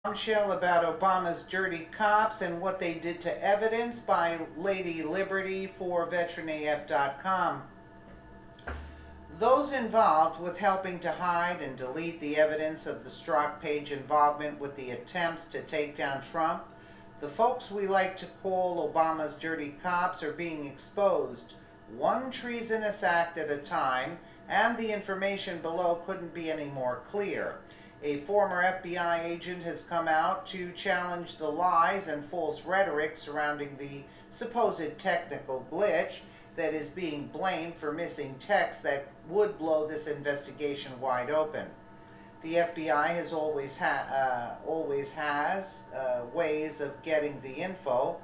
Bombshell about Obama's dirty cops and what they did to evidence by Lady Liberty for VeteranAF.com. Those involved with helping to hide and delete the evidence of the Strzok Page involvement with the attempts to take down Trump, the folks we like to call Obama's dirty cops, are being exposed, one treasonous act at a time, and the information below couldn't be any more clear. A former FBI agent has come out to challenge the lies and false rhetoric surrounding the supposed technical glitch that is being blamed for missing text that would blow this investigation wide open. The FBI has always has ways of getting the info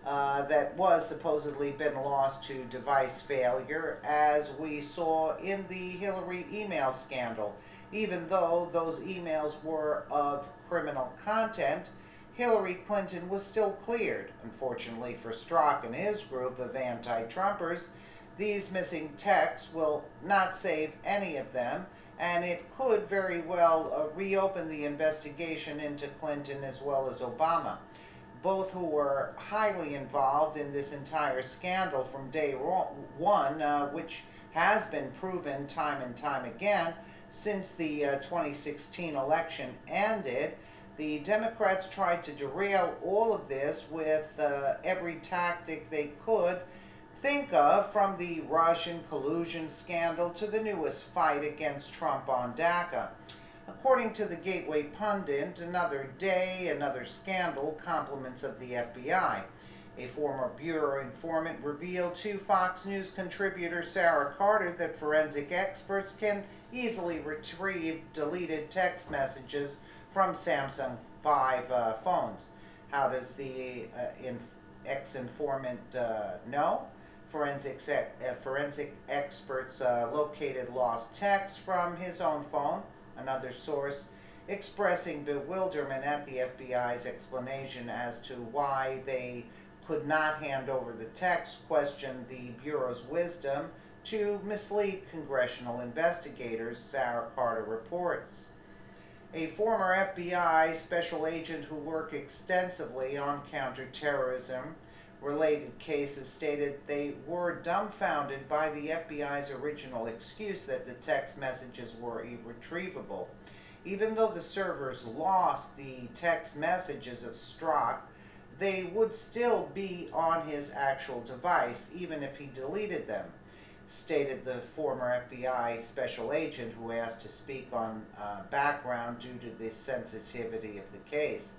that was supposedly been lost to device failure, as we saw in the Hillary email scandal. Even though those emails were of criminal content, Hillary Clinton was still cleared. Unfortunately for Strzok and his group of anti-Trumpers, these missing texts will not save any of them, and it could very well reopen the investigation into Clinton as well as Obama, both who were highly involved in this entire scandal from day one, which has been proven time and time again since the 2016 election ended. The Democrats tried to derail all of this with every tactic they could think of, from the Russian collusion scandal to the newest fight against Trump on DACA. According to the Gateway Pundit, another day, another scandal, compliments of the FBI. A former Bureau informant revealed to Fox News contributor Sarah Carter that forensic experts can easily retrieve deleted text messages from Samsung 5 phones. How does the ex-informant know? Forensic experts located lost text from his own phone. Another source, expressing bewilderment at the FBI's explanation as to why they could not hand over the text, questioned the Bureau's wisdom to mislead congressional investigators, Sarah Carter reports. A former FBI special agent who worked extensively on counterterrorism related cases stated they were dumbfounded by the FBI's original excuse that the text messages were irretrievable. Even though the servers lost the text messages of Strzok, they would still be on his actual device, even if he deleted them, stated the former FBI special agent, who asked to speak on background due to the sensitivity of the case.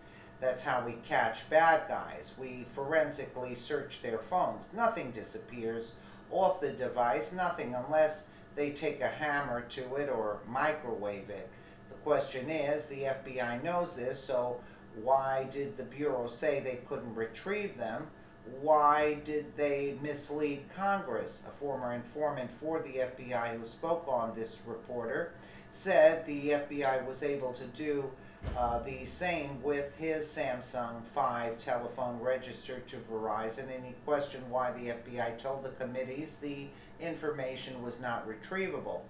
That's how we catch bad guys. We forensically search their phones. Nothing disappears off the device, nothing, unless they take a hammer to it or microwave it. The question is, the FBI knows this, so why did the Bureau say they couldn't retrieve them? Why did they mislead Congress? A former informant for the FBI who spoke on this reporter said the FBI was able to do the same with his Samsung 5 telephone registered to Verizon, and he questioned why the FBI told the committees the information was not retrievable.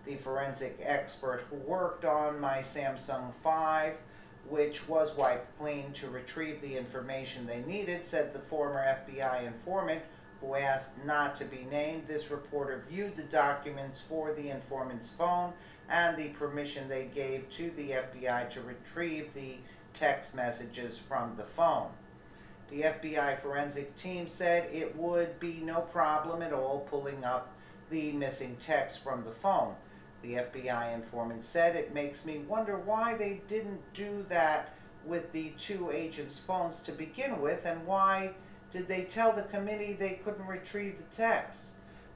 The forensic expert who worked on my Samsung 5, which was wiped clean to retrieve the information they needed, said the former FBI informant, who asked not to be named. This reporter viewed the documents for the informant's phone and the permission they gave to the FBI to retrieve the text messages from the phone. The FBI forensic team said it would be no problem at all pulling up the missing text from the phone. The FBI informant said, "It makes me wonder why they didn't do that with the two agents' phones to begin with, and why did they tell the committee they couldn't retrieve the text?"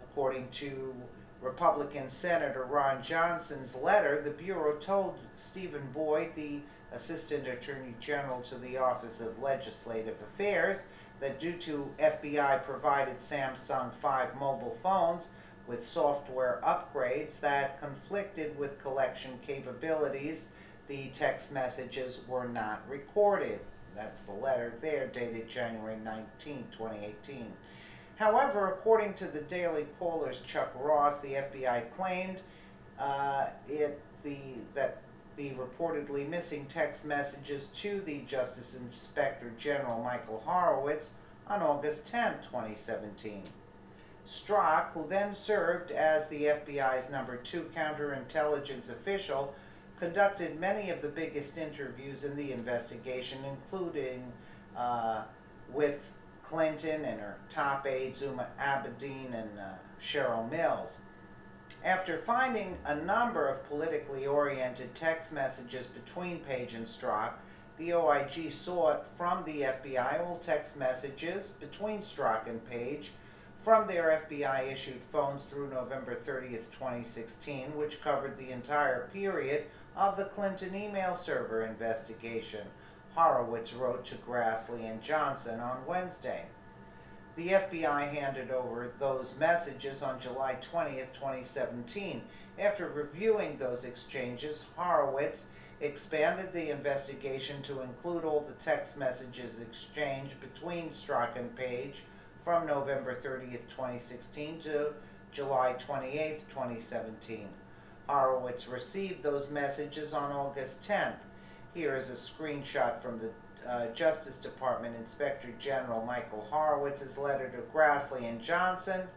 According to Republican Senator Ron Johnson's letter, the Bureau told Stephen Boyd, the Assistant Attorney General to the Office of Legislative Affairs, that due to FBI-provided Samsung 5 mobile phones with software upgrades that conflicted with collection capabilities, the text messages were not recorded. That's the letter there, dated January 19, 2018. However, according to the Daily Caller's Chuck Ross, the FBI claimed that the reportedly missing text messages to the Justice Inspector General Michael Horowitz on August 10, 2017. Strzok, who then served as the FBI's #2 counterintelligence official, conducted many of the biggest interviews in the investigation, including with Clinton and her top aides, Zuma Abedin and Cheryl Mills. After finding a number of politically oriented text messages between Page and Strzok, the OIG sought from the FBI all text messages between Strzok and Page from their FBI-issued phones through November 30th, 2016, which covered the entire period of the Clinton email server investigation, Horowitz wrote to Grassley and Johnson on Wednesday. The FBI handed over those messages on July 20th, 2017. After reviewing those exchanges, Horowitz expanded the investigation to include all the text messages exchanged between Strzok and Page from November 30th, 2016 to July 28th, 2017. Horowitz received those messages on August 10th. Here is a screenshot from the Justice Department Inspector General Michael Horowitz's letter to Grassley and Johnson,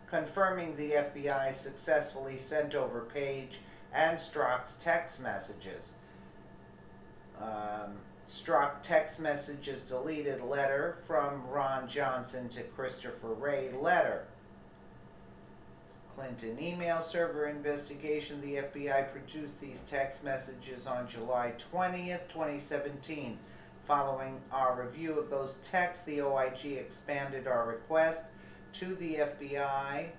confirming the FBI successfully sent over Page and Strzok's text messages. Strzok text messages deleted letter from Ron Johnson to Christopher Wray letter. Clinton email server investigation. The FBI produced these text messages on July 20th, 2017. Following our review of those texts, the OIG expanded our request to the FBI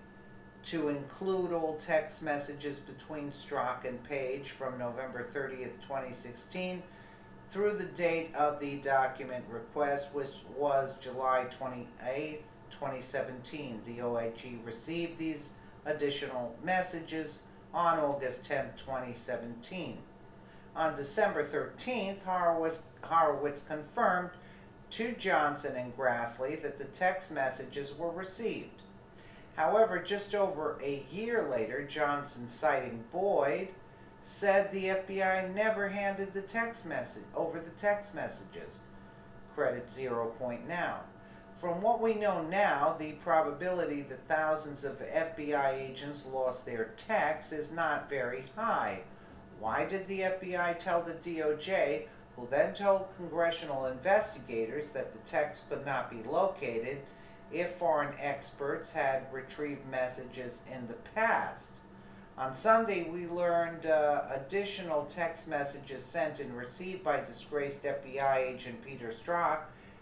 to include all text messages between Strzok and Page from November 30th, 2016 through the date of the document request, which was July 28th, 2017. The OIG received these additional messages on August 10th, 2017. On December 13th, Horowitz confirmed to Johnson and Grassley that the text messages were received. However, just over a year later, Johnson, citing Boyd, said the FBI never handed the text messages. Credit 0 point now. From what we know now, the probability that thousands of FBI agents lost their texts is not very high. Why did the FBI tell the DOJ, who then told congressional investigators that the text could not be located if foreign experts had retrieved messages in the past? On Sunday, we learned additional text messages sent and received by disgraced FBI agent Peter Strzok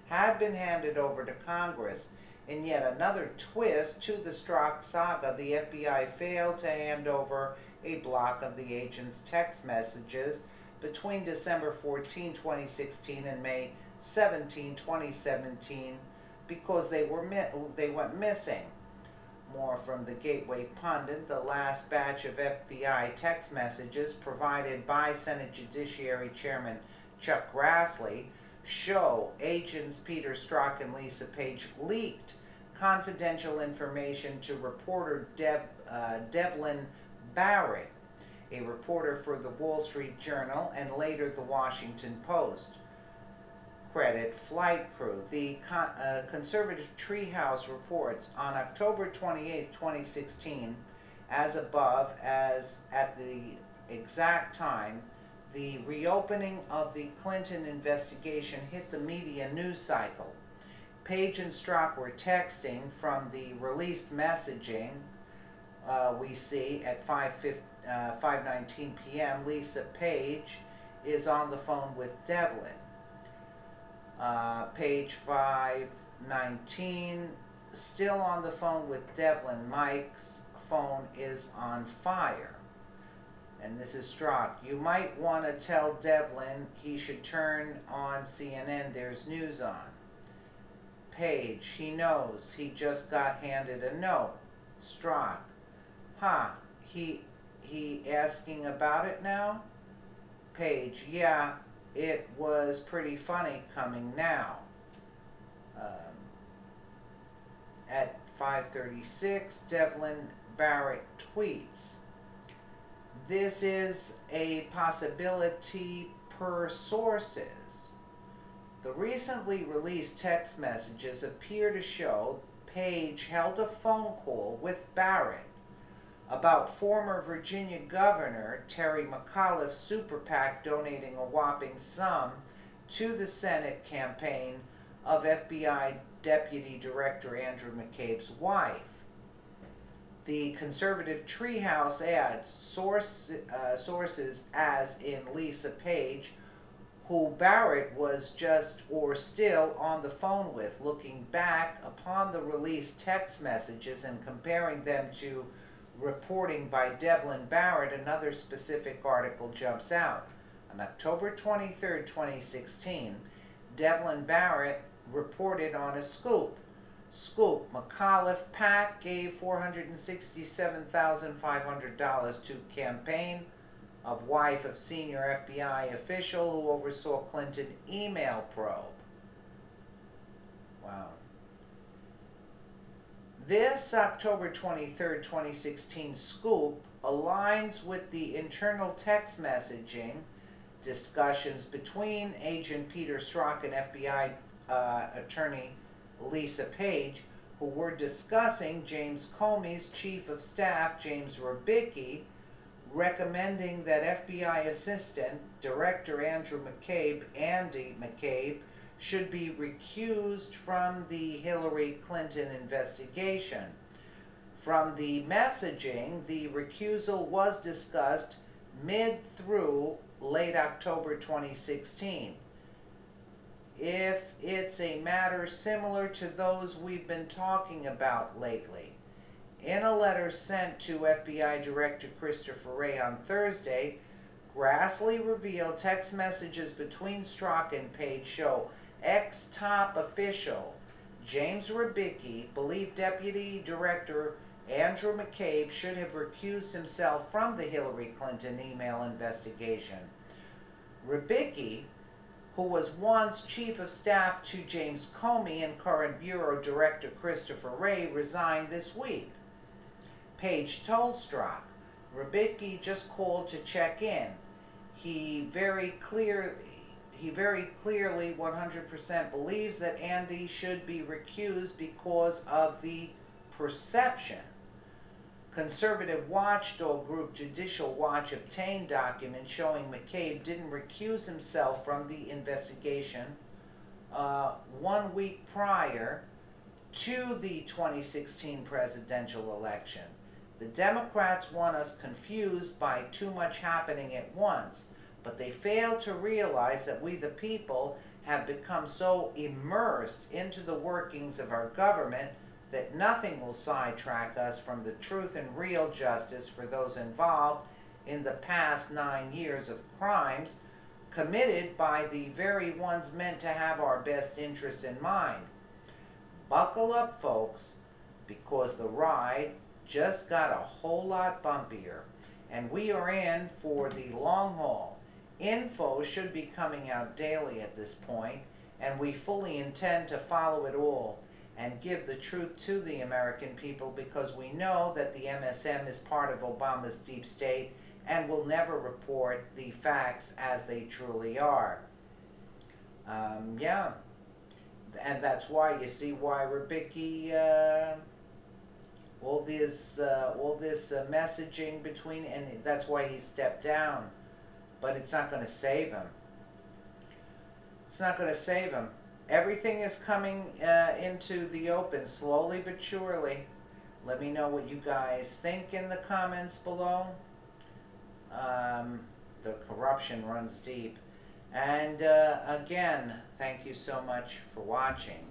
had been handed over to Congress. In yet another twist to the Strzok saga, the FBI failed to hand over a block of the agent's text messages between December 14, 2016 and May 17, 2017 because they went missing. More from the Gateway Pundit. The last batch of FBI text messages provided by Senate Judiciary Chairman Chuck Grassley show agents Peter Strzok and Lisa Page leaked confidential information to reporter Devlin Barrett, a reporter for the Wall Street Journal and later the Washington Post. Credit flight crew. The conservative Treehouse reports on October 28, 2016, as above, as at the exact time the reopening of the Clinton investigation hit the media news cycle. Page and Strzok were texting from the released messaging we see at 5:19 p.m. Lisa Page is on the phone with Devlin. Page 5:19, still on the phone with Devlin. Mike's phone is on fire. And this is Strzok. You might want to tell Devlin he should turn on CNN. There's news on. Page, he knows. He just got handed a note. Strzok, he asking about it now? Page, yeah, it was pretty funny coming now. At 5:36, Devlin Barrett tweets, This is a possibility per sources. The recently released text messages appear to show Page held a phone call with Barrett about former Virginia Governor Terry McAuliffe's super PAC donating a whopping sum to the Senate campaign of FBI Deputy Director Andrew McCabe's wife. The conservative Treehouse adds sources as in Lisa Page, who Barrett was just or still on the phone with, looking back upon the released text messages and comparing them to reporting by Devlin Barrett. Another specific article jumps out. On October 23, 2016, Devlin Barrett reported on a scoop. McAuliffe PAC gave $467,500 to campaign of wife of senior FBI official who oversaw Clinton email probe. Wow. This October 23, 2016 scoop aligns with the internal text messaging discussions between Agent Peter Strzok and FBI attorney Lisa Page, who were discussing James Comey's Chief of Staff, James Rybicki, recommending that FBI Assistant Director Andrew McCabe, Andy McCabe, should be recused from the Hillary Clinton investigation. From the messaging, the recusal was discussed mid through late October 2016. If it's a matter similar to those we've been talking about lately. In a letter sent to FBI Director Christopher Wray on Thursday, Grassley revealed text messages between Strzok and Page show ex-top official James Rybicki believed Deputy Director Andrew McCabe should have recused himself from the Hillary Clinton email investigation. Rybicki, who was once Chief of Staff to James Comey and current Bureau Director Christopher Wray, resigned this week. Page told Strzok, Rybicki just called to check in. He very clearly 100% believes that Andy should be recused because of the perception. Conservative watchdog group Judicial Watch obtained documents showing McCabe didn't recuse himself from the investigation 1 week prior to the 2016 presidential election. The Democrats want us confused by too much happening at once, but they fail to realize that we the people have become so immersed into the workings of our government that nothing will sidetrack us from the truth and real justice for those involved in the past 9 years of crimes committed by the very ones meant to have our best interests in mind. Buckle up, folks, because the ride just got a whole lot bumpier, and we are in for the long haul. Info should be coming out daily at this point, and we fully intend to follow it all and give the truth to the American people, because we know that the MSM is part of Obama's deep state and will never report the facts as they truly are. Yeah, and that's why you see why Rybicki, all this messaging between, and that's why he stepped down. But it's not going to save him. It's not going to save him. Everything is coming into the open, slowly but surely. Let me know what you guys think in the comments below. The corruption runs deep. And again, thank you so much for watching.